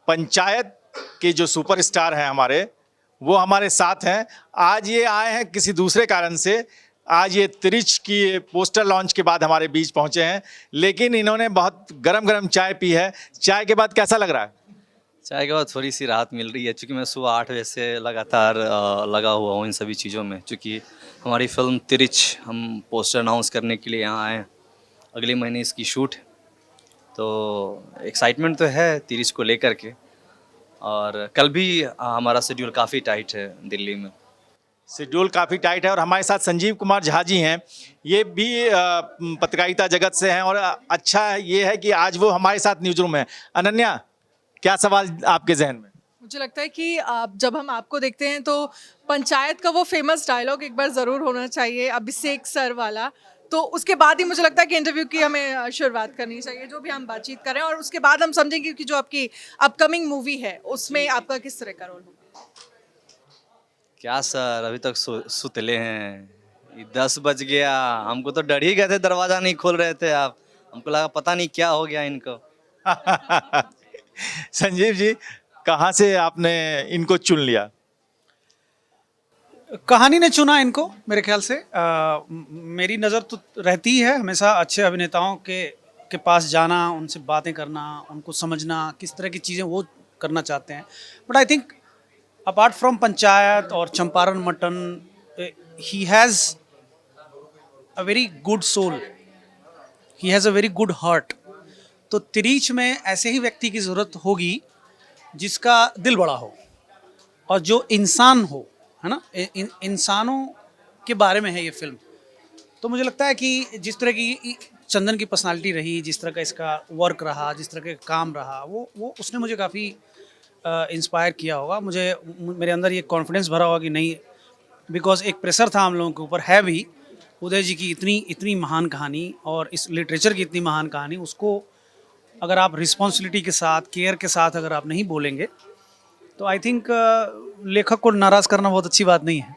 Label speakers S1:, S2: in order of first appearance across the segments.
S1: पंचायत के जो सुपरस्टार हैं हमारे, वो हमारे साथ हैं। आज ये आए हैं किसी दूसरे कारण से। आज ये तिरिच की पोस्टर लॉन्च के बाद हमारे बीच पहुंचे हैं, लेकिन इन्होंने बहुत गरम गरम चाय पी है। चाय के बाद कैसा लग रहा है?
S2: चाय के बाद थोड़ी सी राहत मिल रही है, क्योंकि मैं सुबह 8 बजे से लगातार लगा हुआ हूँ इन सभी चीज़ों में। क्योंकि हमारी फिल्म तिरिच, हम पोस्टर अनाउंस करने के लिए यहाँ आए हैं। अगले महीने इसकी शूट है, तो एक्साइटमेंट तो है तिरिच को लेकर के। और कल भी हमारा शेड्यूल काफ़ी टाइट है दिल्ली में।
S1: शेड्यूल काफ़ी टाइट है। और हमारे साथ संजीव कुमार झा जी हैं, ये भी पत्रकारिता जगत से हैं। और अच्छा ये है कि आज वो हमारे साथ न्यूज रूम में। अनन्या, क्या सवाल आपके जहन में?
S3: मुझे लगता है कि जब हम आपको देखते हैं तो पंचायत का वो फेमस डायलॉग एक बार ज़रूर होना चाहिए, अभिषेक सर वाला। तो उसके बाद ही मुझे लगता है कि इंटरव्यू की हमें शुरुआत करनी चाहिए, जो भी हम बातचीत करें, और उसके बाद हम समझेंगे कि जो आपकी अपकमिंग मूवी है उसमें आपका किस तरह का रोल होगा।
S2: क्या सर, अभी तक सुतले हैं? 10 बज गया, हमको तो डर ही गए थे, दरवाज़ा नहीं खोल रहे थे आप। हमको लगा पता नहीं क्या हो गया इनको।
S1: संजीव जी, कहाँ से आपने इनको चुन लिया?
S4: कहानी ने चुना इनको, मेरे ख्याल से। मेरी नज़र तो रहती है हमेशा अच्छे अभिनेताओं के पास जाना, उनसे बातें करना, उनको समझना, किस तरह की चीज़ें वो करना चाहते हैं। But I think apart from Panchayat और Champaran Mutton, he has a very good soul, he has a very good heart. तो तिरीच में ऐसे ही व्यक्ति की ज़रूरत होगी जिसका दिल बड़ा हो और जो इंसान हो, है ना। इंसानों के बारे में है ये फिल्म। तो मुझे लगता है कि जिस तरह की चंदन की पर्सनालिटी रही, जिस तरह का इसका वर्क रहा, जिस तरह का काम रहा, वो उसने मुझे काफ़ी इंस्पायर किया होगा। मेरे अंदर ये कॉन्फिडेंस भरा होगा कि नहीं, बिकॉज एक प्रेशर था हम लोगों के ऊपर, है भी। उदय जी की इतनी महान कहानी और इस लिटरेचर की इतनी महान कहानी, उसको अगर आप रिस्पॉन्सिबिलिटी के साथ, केयर के साथ अगर आप नहीं बोलेंगे, तो आई थिंक लेखक को नाराज़ करना बहुत अच्छी बात नहीं है।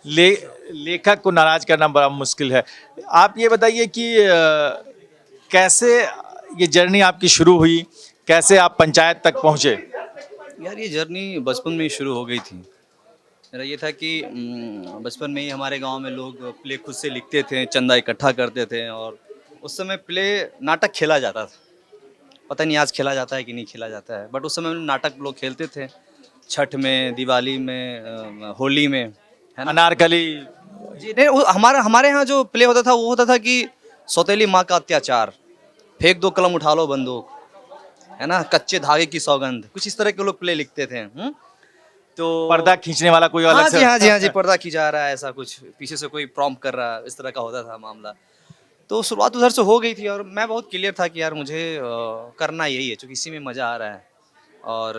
S1: लेखक को नाराज करना बड़ा मुश्किल है। आप ये बताइए कि कैसे ये जर्नी आपकी शुरू हुई, कैसे आप पंचायत तक पहुँचे?
S2: यार, ये जर्नी बचपन में ही शुरू हो गई थी। मेरा ये था कि बचपन में ही हमारे गांव में लोग प्ले खुद से लिखते थे, चंदा इकट्ठा करते थे, और उस समय प्ले नाटक खेला जाता था। पता नहीं आज खेला जाता है कि नहीं खेला जाता है, बट उस समय नाटक लोग खेलते थे। छठ में, दिवाली में, होली में, है ना।
S1: अनारकली।
S2: जी नहीं, हमारे यहाँ जो प्ले होता था वो होता था कि सौतेली माँ का अत्याचार, फेंक दो कलम उठा लो बंदूक, है ना, कच्चे धागे की सौगंध, कुछ इस तरह के लोग प्ले लिखते थे। तो
S1: पर्दा खींचने वाला कोई अलग से?
S2: हाँ जी, पर्दा खींचा रहा है, ऐसा कुछ पीछे से कोई प्रॉम्प्ट कर रहा है, इस तरह का होता था मामला। तो शुरुआत उधर से हो गई थी, और मैं बहुत क्लियर था कि यार मुझे करना यही है, क्योंकि इसी में मज़ा आ रहा है। और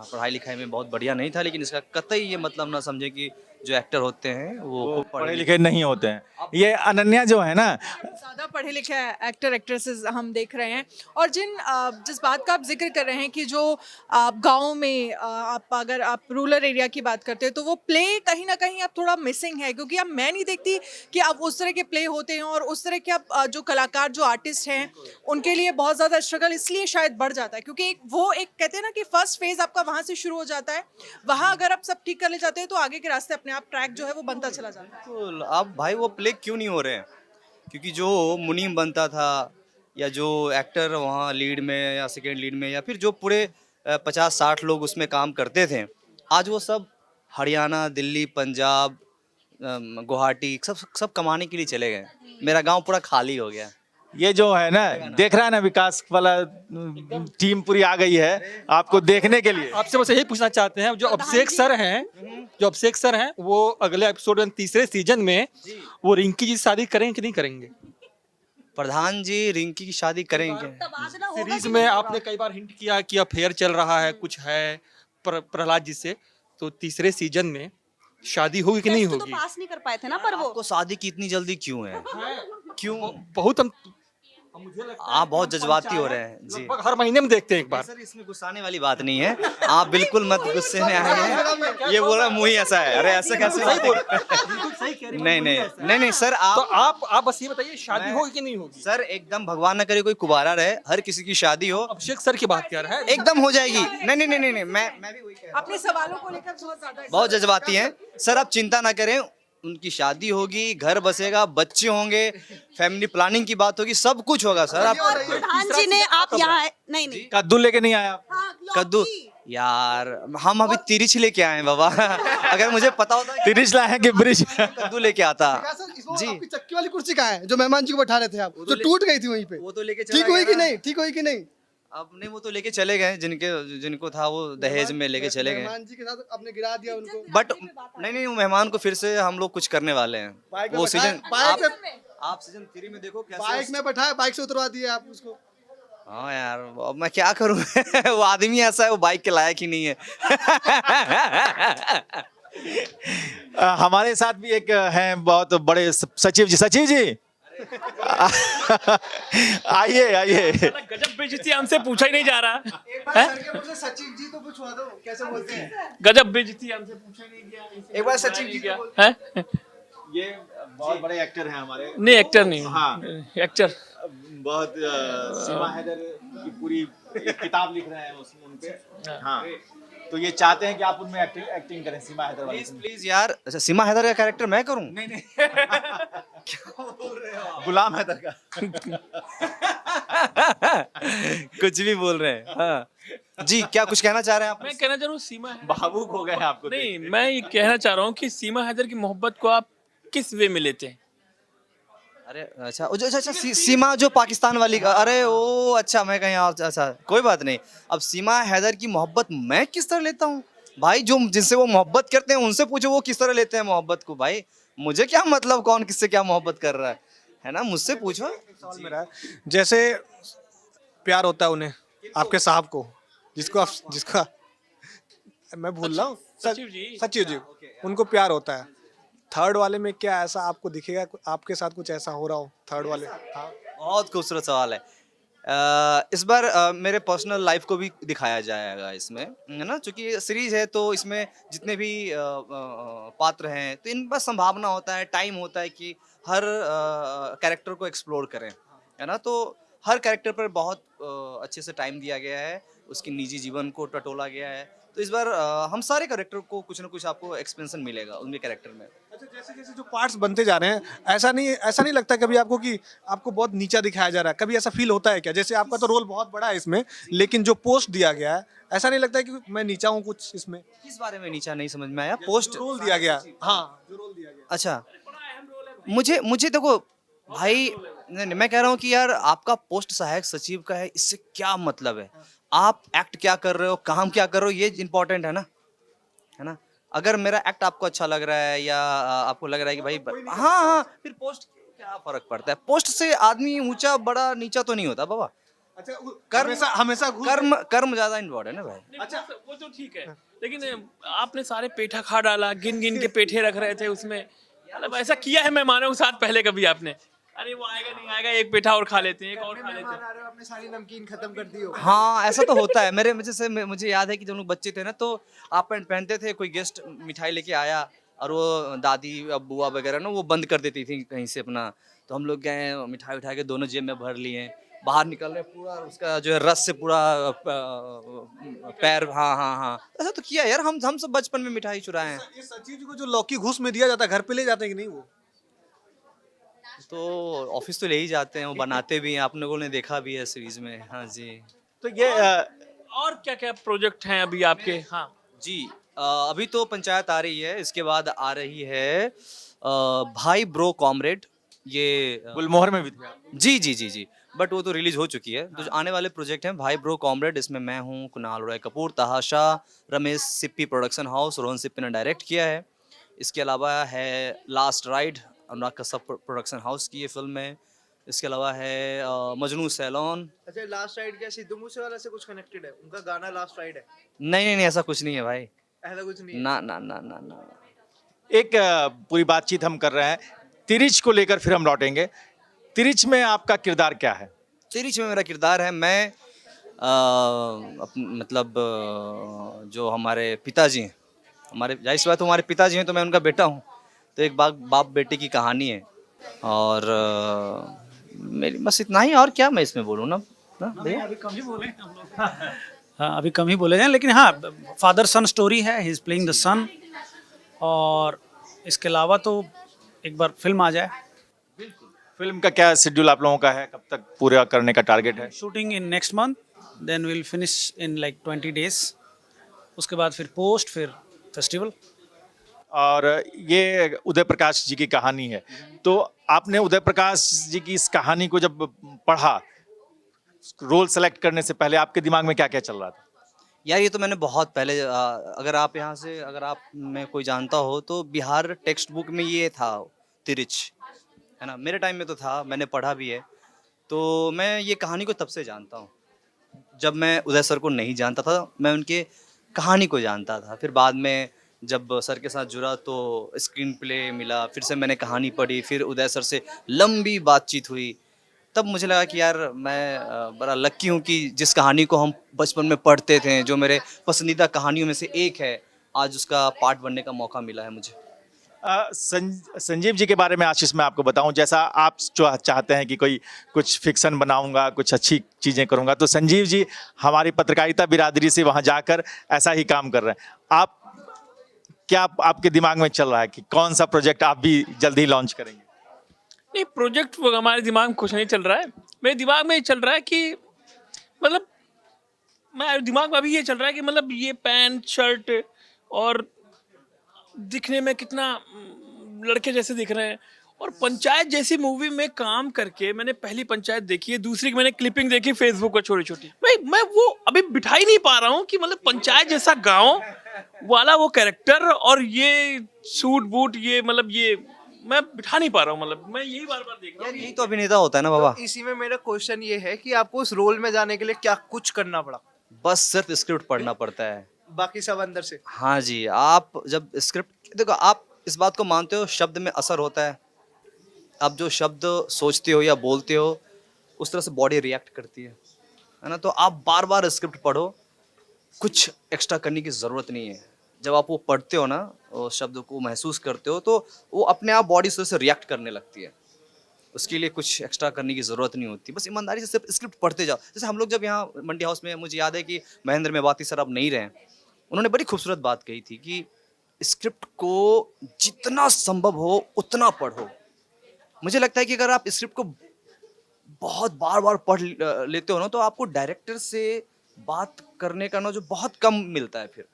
S2: पढ़ाई लिखाई में बहुत बढ़िया नहीं था, लेकिन इसका कतई ये मतलब ना समझे कि जो एक्टर होते हैं वो
S1: पढ़े लिखे नहीं होते हैं। ये अनन्या जो है ना,
S3: ज़्यादा पढ़े लिखे एक्टर एक्ट्रेसेस हम देख रहे हैं। और जिस बात का आप जिक्र कर रहे हैं कि जो गाँव में अगर आप रूरल एरिया की बात करते हैं, तो वो प्ले कहीं ना कहीं अब थोड़ा मिसिंग है, क्योंकि अब मैं नहीं देखती कि अब उस तरह के प्ले होते हैं। और उस तरह के अब जो कलाकार, जो आर्टिस्ट हैं, उनके लिए बहुत ज़्यादा स्ट्रगल इसलिए शायद बढ़ जाता है, क्योंकि एक कहते हैं ना कि फर्स्ट फेज आपका वहाँ से शुरू हो जाता है। वहाँ अगर आप सब ठीक कर ले जाते हैं तो आगे के रास्ते अपने आप ट्रैक जो है वो बनता चला जाता है।
S2: तो अब भाई वो प्ले क्यों नहीं हो रहे हैं? क्योंकि जो मुनीम बनता था, या जो एक्टर वहाँ लीड में या सेकेंड लीड में, या फिर जो पूरे 50-60 लोग उसमें काम करते थे, आज वो सब हरियाणा, दिल्ली, पंजाब, गुवाहाटी सब कमाने के लिए चले गए। मेरा गांव पूरा खाली हो गया।
S1: ये जो है ना, देख रहा है ना, विकास वाला टीम पूरी आ गई है आपको देखने के लिए।
S5: आपसे बस यही पूछना चाहते हैं, जो अभिषेक सर हैं वो अगले एपिसोड में, तीसरे सीजन में, वो रिंकी जी शादी करेंगे कि नहीं करेंगे?
S2: प्रधान जी रिंकी की शादी करेंगे।
S5: सीरीज में आपने कई बार हिंट किया कि अफेयर चल रहा है, कुछ है प्रहलाद जी से, तो तीसरे सीजन में शादी होगी कि नहीं
S6: तो
S5: होगी?
S6: पास नहीं कर पाए थे ना, पर वो
S2: आपको शादी की इतनी जल्दी क्यों है? क्यों?
S5: बहुत हम मुझे लगता
S2: आप
S5: है
S2: बहुत
S5: कि हम
S2: जज्बाती हो
S5: पंचायत
S2: रहे हैं जी।
S5: लगभग हर महीने में देखते हैं एक बार।
S2: सर इसमें गुस्साने वाली बात नहीं है, आप बिल्कुल मत गुस्से में आइए। ये बोला मुंह ही ऐसा है, अरे ऐसे कैसे
S5: सही बोल
S2: बिल्कुल सही कह रही नहीं नहीं नहीं नहीं सर
S5: तो
S2: आप
S5: आप बस ये बताइए शादी
S2: मैं-
S5: होगी कि नहीं होगी?
S2: सर एकदम भगवान न करे कोई कुबारा रहे, हर किसी की शादी हो
S5: अभिषेक सर की बात कर रहा है।
S2: एकदम हो जाएगी। नहीं नहीं नहीं नहीं नहीं, मैं भी वही कह रहा हूँ।
S3: अपने सवालों को लेकर बहुत ज्यादा
S2: बहुत जज्बाती हैं सर, आप चिंता ना करें, उनकी शादी होगी, घर बसेगा, बच्चे होंगे, फैमिली प्लानिंग की बात होगी, सब कुछ होगा सर। आप
S6: और प्रधान जी ने आप यहाँ नहीं नहीं
S1: कद्दू लेके नहीं आया आप?
S2: कद्दू यार हम अभी तिरछ लेके आए हैं बाबा। अगर मुझे पता होता कि
S1: तिरिच लाए हैं कि ब्रिज?
S2: कद्दू लेके आता
S7: जी
S2: जी।
S7: आपकी चक्की वाली कुर्सी कहाँ है जो मेहमान जी को बैठा रहे थे आप, जो टूट गई थी वहीं पे?
S2: वो तो लेके
S7: ठीक हुई कि नहीं? ठीक हुई कि नहीं?
S2: अब नहीं, वो तो लेके चले गए, जिनको था वो दहेज में लेके चले गए।
S7: मेहमान जी के साथ आपने गिरा दिया उनको।
S2: बट नहीं नहीं, वो मेहमान को फिर से हम लोग कुछ करने वाले हैं।
S7: बाइक में
S2: वो
S7: बैठाए-
S2: सीजन
S7: बाइक
S2: आप सीजन 3 में देखो कैसे
S7: बाइक में बैठाया, बाइक से उतरवा दिए आप उसको।
S2: हाँ यार, अब मैं क्या करूं। वो आदमी ऐसा है, वो बाइक के लायक ही नहीं है।
S1: हमारे साथ भी एक हैं बहुत बड़े सचिव जी। सचिव जी आइए आइए।
S8: गजब बेइज्जती हमसे पूछा ही नहीं जा रहा है।
S7: सचिव जी तो पूछवा दो कैसे बोलते हैं।
S8: गजब बेइज्जती हमसे पूछा ही नहीं गया।
S7: एक बार सचिव जी
S8: गया
S7: को
S8: है।
S1: ये बहुत बड़े एक्टर हैं हमारे।
S8: नहीं एक्टर नहीं,
S1: हाँ।
S8: एक्टर
S1: बहुत सीमा हैदर की पूरी एक किताब लिख रहे हैं उसमें उनपे। हाँ, तो ये चाहते हैं कि आप उनमें एक्टिंग करें, सीमा हैदर वाली।
S2: प्लीज प्लीज यार, अच्छा सीमा हैदर का कैरेक्टर मैं करूं?
S1: नहीं नहीं, क्या बोल रहे हो आप? गुलाम हैदर का।
S2: कुछ भी बोल रहे हैं। हाँ जी, क्या कुछ कहना चाह रहे हैं आप?
S8: मैं कहना चाह रहा हूँ सीमा
S1: भावुक हो गए हैं आपको
S8: नहीं,
S1: देख के।
S8: मैं ये कहना चाह रहा हूँ कि सीमा हैदर की मोहब्बत को आप किस वे में लेते हैं?
S2: अरे अच्छा अच्छा सीमा जो पाकिस्तान वाली का, अरे ओ अच्छा, मैं कहीं और, अच्छा कोई बात नहीं। अब सीमा हैदर की मोहब्बत मैं किस तरह लेता हूँ भाई? जो जिनसे वो मोहब्बत करते हैं उनसे पूछो वो किस तरह लेते हैं मोहब्बत को। भाई मुझे क्या मतलब कौन किससे क्या मोहब्बत कर रहा है ना, मुझसे पूछो।
S9: जैसे प्यार होता है उन्हें आपके साहब को, जिसका मैं भूल रहा हूँ, सचिव जी उनको प्यार होता है। थर्ड वाले में क्या ऐसा आपको दिखेगा, आपके साथ कुछ ऐसा हो रहा हो थर्ड वाले? हाँ,
S2: बहुत खूबसूरत सवाल है। इस बार मेरे पर्सनल लाइफ को भी दिखाया जाएगा इसमें, है ना, क्योंकि ये सीरीज है तो इसमें जितने भी पात्र हैं तो इन पर संभावना होता है, टाइम होता है कि हर कैरेक्टर को एक्सप्लोर करें, है ना। तो हर कैरेक्टर पर बहुत अच्छे से टाइम दिया गया है, उसकी निजी जीवन को टटोला गया है। तो इस बार हम सारे कैरेक्टर को कुछ ना कुछ आपको एक्सपेंशन मिलेगा उनके कैरेक्टर में।
S9: अच्छा, जैसे जैसे जो पार्ट्स बनते जा रहे हैं, ऐसा नहीं लगता कभी आपको कि आपको बहुत नीचा दिखाया जा रहा है? कभी ऐसा फील होता है क्या? जैसे आपका तो रोल बहुत बड़ा है इसमें, लेकिन जो पोस्ट दिया गया है, ऐसा नहीं लगता है कि मैं नीचा हूँ कुछ इसमें?
S2: किस बारे में नीचा नहीं समझ में आया? पोस्ट
S9: रोल दिया गया, हाँ जो रोल दिया गया।
S2: अच्छा, मुझे देखो भाई, नहीं मैं कह रहा हूँ कि यार आपका पोस्ट सहायक सचिव का है, इससे क्या मतलब है? आप एक्ट क्या कर रहे हो, काम क्या कर रहे हो, ये इम्पोर्टेंट है ना। अगर मेरा एक्ट आपको अच्छा लग रहा है या आपको लग रहा है कि भाई हाँ, फिर पोस्ट क्या फर्क पड़ता है? पोस्ट से आदमी ऊंचा बड़ा नीचा तो नहीं होता बाबा।
S9: अच्छा, हमेशा
S2: कर्म ज्यादा इम्पोर्टेंट है भाई।
S8: अच्छा वो तो ठीक है, लेकिन आपने सारे पेठा खा डाला, गिन गिन के पेठे रख रहे थे उसमें। मतलब ऐसा किया है मेहमानों के साथ पहले कभी आपने? अरे वो आएगा नहीं आएगा, एक पेठा और खा लेते हैं, एक और खा लेते हैं।
S7: आपने सारी नमकीन खत्म कर दी हो।
S2: हाँ ऐसा तो होता है। मेरे मुझे याद है कि जब हम लोग बच्चे थे ना, तो आप पैंट पहनते थे, कोई गेस्ट मिठाई लेके आया और वो दादी अब बुआ वगैरह ना वो बंद कर देती थी कहीं से अपना, तो हम लोग गए मिठाई उठा के दोनों जेब में भर लिए, बाहर निकल रहे पूरा उसका जो है रस से पूरा पैर, हाँ ऐसा तो किया यार। हम सब बचपन में मिठाई चुराए हैं।
S9: ये सचिव जी को जो लौकी घूस में दिया जाता है, घर पे ले जाते हैं कि नहीं वो?
S2: तो ऑफिस तो ले ही जाते हैं, वो बनाते भी हैं, आप लोगों ने देखा भी है सीरीज में। हाँ जी
S1: तो ये
S8: और क्या क्या प्रोजेक्ट हैं अभी आपके? हाँ
S2: जी, अभी तो पंचायत आ रही है, इसके बाद आ रही है भाई ब्रो कॉमरेड, ये
S1: गुलमोहर में भी थे आप।
S2: जी, बट वो तो रिलीज हो चुकी है। तो जो आने वाले प्रोजेक्ट हैं भाई ब्रो कॉमरेड, इसमें मैं हूँ, कुणाल रॉय कपूर, तहाशा, रमेश सिप्पी प्रोडक्शन हाउस, रोहन सिप्पी ने डायरेक्ट किया है। इसके अलावा है last ride, Anurag Kashyap production house की ये फिल्म है। इसके अलावा है मजनू सैलॉन।
S7: अच्छा, लास्ट राइड क्या सिद्धू मूसेवाला से कुछ कनेक्टेड है? उनका गाना लास्ट राइड है?
S2: नहीं ऐसा कुछ नहीं है भाई,
S7: ऐसा कुछ नहीं है।
S2: ना।
S1: एक पूरी बातचीत हम कर रहे हैं, तिरिच को लेकर फिर हम लौटेंगे। तिरिच में आपका किरदार क्या है?
S2: तिरिच में मेरा किरदार है, मैं मतलब जो हमारे पिताजी हैं, हमारे जाहिर सी बात है हमारे पिताजी हैं तो मैं उनका बेटा हूँ, तो एक बाप बेटे की कहानी है। और मेरी बस इतना ही, और क्या मैं इसमें बोलूँ ना भैया।
S4: अभी कम ही बोले हम लोग। हाँ, अभी कम ही बोले हैं, लेकिन हाँ, फादर सन स्टोरी है, ही इज प्लेइंग द सन। और इसके अलावा तो एक बार फिल्म आ जाए।
S1: फिल्म का क्या शेड्यूल आप लोगों का है, कब तक पूरा करने का टारगेट है?
S4: Shooting in next month, then will finish in like 20 days. उसके बाद फिर पोस्ट, फिर फेस्टिवल।
S1: और ये उदय प्रकाश जी की कहानी है, तो आपने उदय प्रकाश जी की इस कहानी को जब पढ़ा, रोल सेलेक्ट करने से पहले आपके दिमाग में क्या क्या चल रहा था?
S2: यार ये तो मैंने बहुत पहले अगर आप यहाँ से, अगर आप में कोई जानता हो तो बिहार टेक्स्ट बुक में ये था तिरिच, है ना, मेरे टाइम में तो था, मैंने पढ़ा भी है। तो मैं ये कहानी को तब से जानता हूँ, जब मैं उदय सर को नहीं जानता था, मैं उनके कहानी को जानता था। फिर बाद में जब सर के साथ जुड़ा तो स्क्रीन प्ले मिला, फिर से मैंने कहानी पढ़ी, फिर उदय सर से लंबी बातचीत हुई। तब मुझे लगा कि यार मैं बड़ा लक्की हूँ कि जिस कहानी को हम बचपन में पढ़ते थे, जो मेरे पसंदीदा कहानियों में से एक है, आज उसका पार्ट बनने का मौका मिला है मुझे।
S1: संजीव जी के बारे में आशीष मैं आपको बताऊं, जैसा आप जो चाहते हैं कि कोई कुछ फिक्शन बनाऊंगा, कुछ अच्छी चीज़ें करूंगा, तो संजीव जी हमारी पत्रकारिता बिरादरी से वहां जाकर ऐसा ही काम कर रहे हैं। आप क्या आपके दिमाग में चल रहा है कि कौन सा प्रोजेक्ट आप भी जल्दी लॉन्च करेंगे?
S8: नहीं, प्रोजेक्ट वो हमारे दिमाग में कुछ नहीं चल रहा है। मेरे दिमाग में ये चल रहा है कि मतलब मैं दिमाग में अभी ये चल रहा है कि मतलब ये पैंट शर्ट और दिखने में कितना लड़के जैसे दिख रहे हैं, और पंचायत जैसी मूवी में काम करके मैंने पहली पंचायत देखी है, दूसरी की मैंने क्लिपिंग देखी फेसबुक पर छोटी छोटी, मैं वो अभी बिठा ही नहीं पा रहा हूँ कि मतलब पंचायत जैसा गांव वाला वो कैरेक्टर और ये सूट बूट, ये मतलब ये मैं बिठा नहीं पा रहा हूँ। मतलब मैं यही बार बार देख रहा
S2: यार
S8: हूँ।
S2: यही तो अभिनेता होता है ना बाबा।
S7: इसी में मेरा क्वेश्चन ये है कि आपको उस रोल में जाने के लिए क्या कुछ करना पड़ा,
S2: बस सिर्फ स्क्रिप्ट पढ़ना पड़ता है।
S7: बाकी सब अंदर से?
S2: हाँ जी, आप जब स्क्रिप्ट देखो, आप इस बात को मानते हो शब्द में असर होता है। आप जो शब्द सोचते हो या बोलते हो उस तरह से बॉडी रिएक्ट करती है ना। तो आप बार बार स्क्रिप्ट पढ़ो, कुछ एक्स्ट्रा करने की ज़रूरत नहीं है। जब आप वो पढ़ते हो ना, उस शब्द को महसूस करते हो, तो वो अपने आप बॉडी से रिएक्ट करने लगती है। उसके लिए कुछ एक्स्ट्रा करने की ज़रूरत नहीं होती, बस ईमानदारी से सिर्फ स्क्रिप्ट पढ़ते जाओ। जैसे हम लोग जब यहाँ मंडी हाउस में, मुझे याद है कि महेंद्र मेवाती सर अब नहीं रहे, उन्होंने बड़ी खूबसूरत बात कही थी कि स्क्रिप्ट को जितना संभव हो उतना पढ़ो। मुझे लगता है कि अगर आप स्क्रिप्ट को बहुत बार बार पढ़ लेते हो ना, तो आपको डायरेक्टर से बात करने का ना जो बहुत कम मिलता है फिर,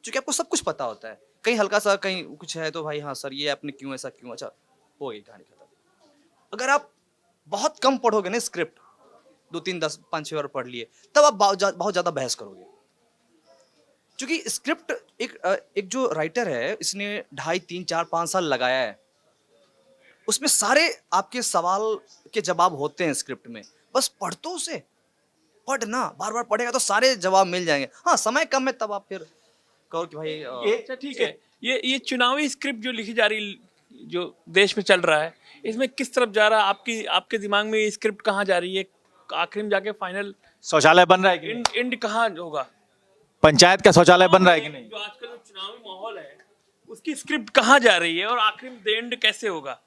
S2: क्योंकि आपको सब कुछ पता होता है। कहीं हल्का सा कहीं कुछ है तो भाई हाँ सर ये आपने क्यों ऐसा क्यों, अच्छा हो गई कहानी खत्म। अगर आप बहुत कम पढ़ोगे ना स्क्रिप्ट, 2 3 10 5 6 बार पढ़ लिए, तब आप बहुत ज़्यादा बहस करोगे। क्योंकि स्क्रिप्ट एक जो राइटर है, इसने 2.5 3 4 5 साल लगाया है, उसमें सारे आपके सवाल के जवाब होते हैं स्क्रिप्ट में। बस पढ़ तो उसे, पढ़ना बार बार पढ़ेगा तो सारे जवाब मिल जाएंगे। हाँ समय कम है तब आप फिर कहो कि भाई
S8: अच्छा ठीक है, ये चुनावी स्क्रिप्ट जो लिखी जा रही, जो देश में चल रहा है, इसमें किस तरफ जा रहा है? आपके दिमाग में ये स्क्रिप्ट कहाँ जा रही है? आखिर में जाके फाइनल
S1: शौचालय बन रहा है कि नहीं?
S8: एंड कहाँ होगा?
S1: पंचायत का शौचालय बन रहा है कि नहीं?
S8: जो आजकल जो चुनावी माहौल है उसकी स्क्रिप्ट कहाँ जा रही है और आखिर में एंड कैसे होगा?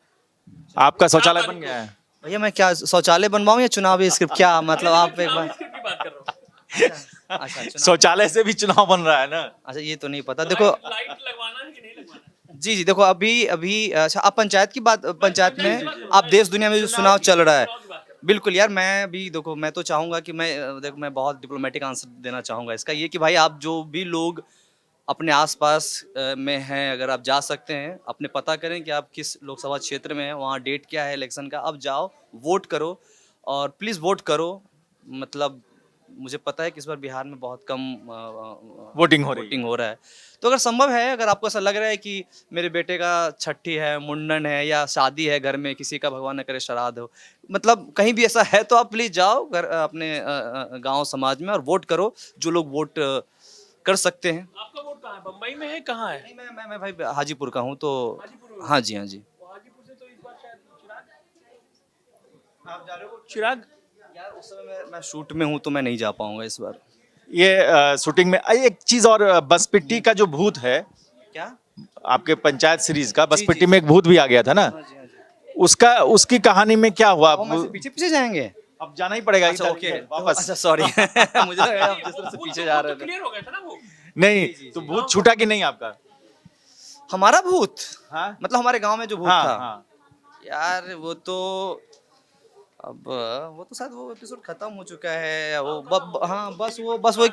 S1: आपका शौचालय बन गया है?
S2: भैया मैं क्या शौचालय बनवाऊं या चुनावी स्क्रिप्ट, क्या मतलब आप एक बार
S8: स्क्रिप्ट की बात कर रहा हूँ।
S2: अच्छा
S1: शौचालय से भी चुनाव बन रहा है ना?
S2: अच्छा ये तो नहीं पता। देखो
S8: लाइट लगवाना है कि नहीं लगवाना है?
S2: जी देखो अभी अच्छा आप पंचायत की बात, पंचायत में आप देश दुनिया में जो चुनाव चल रहा है, बिल्कुल यार मैं भी देखो, मैं तो चाहूँगा कि मैं बहुत डिप्लोमेटिक आंसर देना चाहूँगा इसका, ये कि भाई आप जो भी लोग अपने आसपास में हैं, अगर आप जा सकते हैं, अपने पता करें कि आप किस लोकसभा क्षेत्र में हैं, वहाँ डेट क्या है इलेक्शन का, अब जाओ वोट करो और प्लीज़ वोट करो। मतलब मुझे पता है कि इस बार बिहार में बहुत कम
S1: वोटिंग हो
S2: रहा है, तो अगर संभव है, अगर आपको ऐसा लग रहा है कि मेरे बेटे का छठी है, मुंडन है या शादी है घर में, किसी का भगवान न करे श्राद्ध हो, मतलब कहीं भी ऐसा है, तो आप प्लीज़ जाओ घर अपने गांव समाज में और वोट करो, जो लोग वोट कर सकते हैं।
S8: आपका वोट कहाँ है? बम्बई में है, कहाँ है?
S2: नहीं, मैं भाई हाजीपुर का हूँ, तो हाँ जी
S8: हाजीपुर से तो इस बार शायद चिराग, आप जा रहे हो? चिराग
S2: यार उस समय मैं शूट में हूँ तो मैं नहीं जा पाऊंगा इस बार।
S1: ये शूटिंग में एक चीज और, बसपिट्टी का जो भूत है
S2: क्या?
S1: आपके पंचायत सीरीज का, बसपिट्टी में एक भूत भी आ गया था ना, उसका उसकी कहानी में क्या हुआ?
S2: पीछे पीछे जाएंगे?
S1: अब जाना ही पड़ेगा
S2: अच्छा
S1: इधर,
S2: ओके
S1: इधर, वापस।
S2: अच्छा सॉरी मुझे लगा आप जिस तरह से पीछे जा रहे थे।
S8: क्लियर हो गया था ना वो।
S1: नहीं तो भूत छूटा कि नहीं आपका?
S2: हमारा भूत?
S1: हाँ
S2: मतलब हमारे गांव में जो भूत
S1: हाँ
S2: था?
S1: हाँ।
S2: यार वो तो अब वो तो शायद वो एपिसोड खत्म हो चुका है। वो हाँ बस वो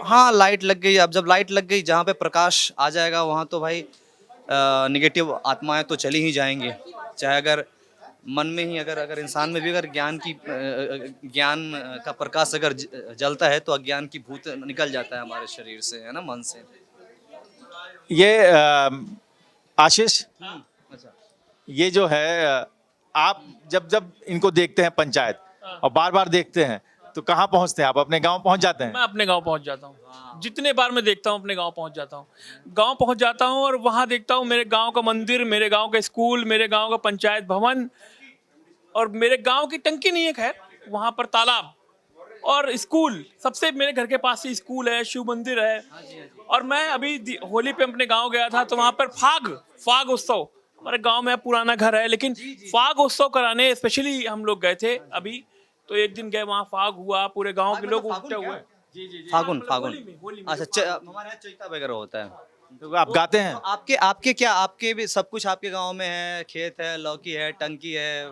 S2: हाँ लाइट लग गई। अब जब लाइट लग गई जहाँ पे प्रकाश आ जाएगा वहाँ तो भाई निगेटिव आत्माएं तो चली ही जाएंगी। चाहे अगर मन में ही अगर इंसान में भी अगर ज्ञान का प्रकाश अगर जलता है तो अज्ञान की भूत निकल जाता है हमारे शरीर से, है ना, मन से।
S1: ये आशीष,
S2: अच्छा
S1: ये जो है आप जब जब इनको देखते हैं पंचायत और बार बार देखते हैं तो कहाँ पहुँचते हैं आप? अपने गांव पहुँच जाते हैं?
S8: मैं अपने गांव पहुंच जाता हूँ। जितने बार मैं देखता हूँ अपने गांव पहुंच जाता हूँ। गांव पहुंच जाता हूँ और वहाँ देखता हूँ मेरे गांव का मंदिर, मेरे गांव का स्कूल, मेरे गांव का पंचायत भवन, और मेरे गांव की टंकी नहीं है खैर, वहाँ पर तालाब और स्कूल। सबसे मेरे घर के पास ही स्कूल है, शिव मंदिर है। और मैं अभी होली पे अपने गाँव गया था तो वहाँ पर फाग उत्सव, हमारे गाँव में पुराना घर है लेकिन फाग उत्सव कराने स्पेशली हम लोग गए थे अभी। तो एक दिन गए वहाँ, फाग हुआ, पूरे गांव के लोग उठे हुए।
S2: फागुन
S8: होली में।
S2: अच्छा हमारे यहाँ चैता वगैरह होता है।
S1: तो आप गाते हैं?
S2: आपके भी सब कुछ आपके गांव में है? खेत है, लौकी है, टंकी है,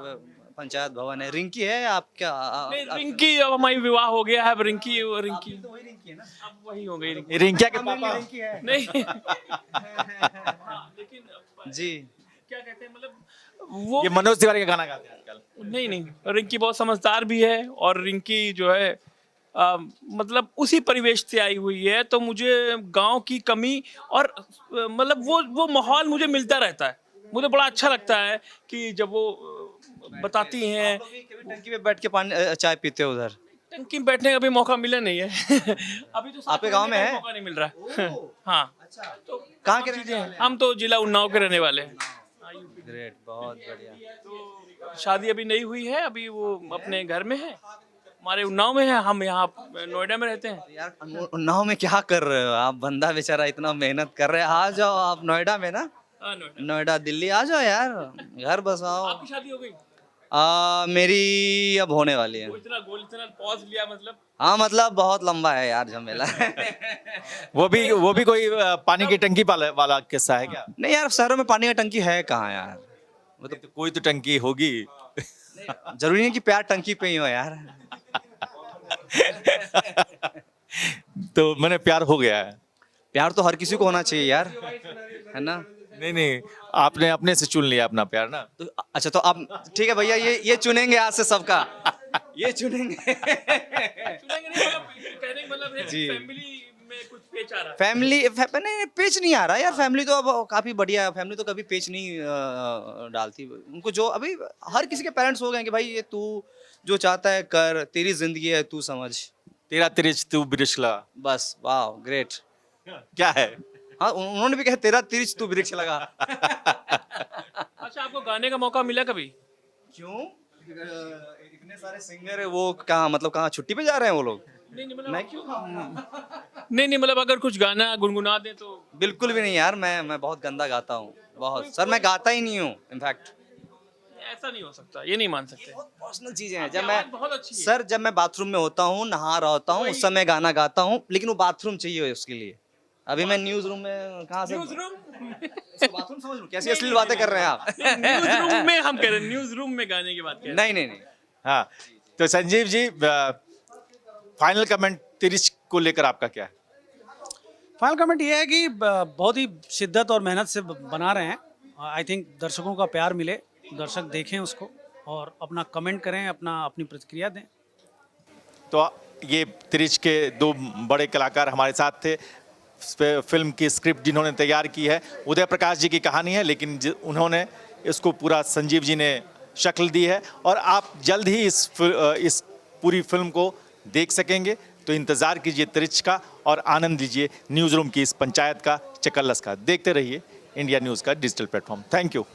S2: पंचायत भवन है, रिंकी है आपका?
S8: नहीं, रिंकी अब हमारी विवाह हो गया है। अब रिंकी
S2: तो वही रिंकी है ना?
S8: अब वही हो गई रिंकी।
S1: रिंकिया के पापा?
S8: नहीं हाँ, लेकिन
S2: जी
S8: क्या कहते हैं, मतलब वो
S1: ये मनोज तिवारी का गाना गाते हैं आजकल?
S8: नहीं, रिंकी बहुत समझदार भी है और रिंकी जो है मतलब उसी परिवेश से आई हुई है। तो मुझे गांव की कमी और मतलब वो माहौल मुझे मिलता रहता है। मुझे बड़ा अच्छा लगता है कि जब वो बताती हैं।
S2: टंकी में बैठ के पानी चाय पीते हो उधर?
S8: टंकी में बैठने का भी मौका मिला नहीं है अभी तो
S2: आपके गांव में है?
S8: मौका नहीं मिल रहा है हाँ। तो
S2: कहाँ के
S8: चीजें हैं, हम तो जिला उन्नाव के रहने वाले हैं।
S2: ग्रेट, बहुत बढ़िया।
S8: तो शादी अभी नहीं हुई है, अभी वो अपने घर में है, हमारे उन्नाव में है। हम यहाँ नोएडा में रहते हैं।
S2: यार उन्नाव में क्या कर रहे हो आप? बंदा बेचारा इतना मेहनत कर रहे हैं। आ जाओ आप नोएडा में ना,
S8: हाँ, नोएडा।
S2: नोएडा दिल्ली आ जाओ यार, घर बसाओ।
S8: आपकी शादी हो गई?
S2: मेरी अब होने वाली है।
S8: वो इतना पॉज लिया मतलब?
S2: हाँ मतलब बहुत लंबा है यार झमेला
S1: वो भी कोई पानी की टंकी वाला किस्सा है क्या?
S2: नहीं यार, शहरों में पानी का टंकी है कहाँ यार?
S1: मतलब तो कोई तो टंकी होगी।
S2: जरूरी नहीं कि प्यार टंकी पे ही हो यार।
S1: तो मैंने प्यार हो गया है।
S2: प्यार तो हर किसी को होना चाहिए यार, है ना?
S1: नहीं, आपने अपने से चुन लिया अपना प्यार ना।
S2: तो अच्छा तो आप ठीक है भैया, ये चुनेंगे आज से सबका ये चुनेंगे
S8: चुनेंगे नहीं, कहने का मतलब है
S2: जी।
S8: फैमिली में कुछ पेच आ रहा है।
S2: फैमिली नहीं, पेच नहीं आ रहा यार। फैमिली तो अब काफी बढ़िया है। फैमिली तो कभी पेच नहीं डालती। उनको जो अभी हर किसी के पेरेंट्स हो गए कि भाई ये तू जो चाहता है कर, तेरी जिंदगी है, तू समझ।
S1: तेरा तिरिच तू बिरिशला।
S2: बस वाह ग्रेट।
S1: क्या है?
S2: हाँ उन्होंने भी कहा तेरा तिरिच तू वृक्ष लगा।
S8: अच्छा, आपको गाने का मौका मिला कभी?
S2: क्यों? इतने सारे सिंगर है वो, कहाँ मतलब कहाँ छुट्टी पे जा रहे हैं वो लोग?
S8: नहीं मतलब
S2: मैं क्यों?
S8: नहीं मतलब अगर कुछ गाना गुनगुना दे तो?
S2: बिल्कुल भी नहीं यार, मैं बहुत गंदा गाता हूँ। बहुत सर, मैं गाता ही नहीं हूँ इनफैक्ट।
S8: ऐसा नहीं हो सकता, ये नहीं मान सकते।
S2: पर्सनल चीजें हैं। जब
S8: आपकी
S2: मैं
S8: आवाज बहुत अच्छी है।
S2: सर जब मैं बाथरूम में होता हूँ, नहा रहा होता हूँ, उस समय गाना गाता हूँ, लेकिन वो बाथरूम चाहिए उसके लिए। अभी मैं न्यूज रूम में कहाँ से
S8: न्यूज रूम
S2: बाथरूम समझ लूँ? कैसी अश्लील बातें कर रहे हैं आप?
S8: न्यूज रूम में हम कह रहे हैं, न्यूज रूम में गाने की बात कर रहे हैं।
S2: नहीं।
S1: हाँ तो संजीव जी, फाइनल कमेंट तिरिच को लेकर आपका क्या है?
S4: फाइनल कमेंट ये है कि बहुत ही शिद्दत और मेहनत से बना रहे हैं। आई थिंक दर्शकों का प्यार मिले, दर्शक देखें उसको और अपना कमेंट करें, अपनी प्रतिक्रिया दें।
S1: तो ये तिरिच के दो बड़े कलाकार हमारे साथ थे। फिल्म की स्क्रिप्ट जिन्होंने तैयार की है उदय प्रकाश जी की कहानी है, लेकिन उन्होंने इसको पूरा संजीव जी ने शक्ल दी है और आप जल्द ही इस पूरी फिल्म को देख सकेंगे। तो इंतज़ार कीजिए तिरिच का और आनंद लीजिए न्यूज़ रूम की इस पंचायत का, चकल्लस का। देखते रहिए इंडिया न्यूज़ का डिजिटल प्लेटफॉर्म। Thank you.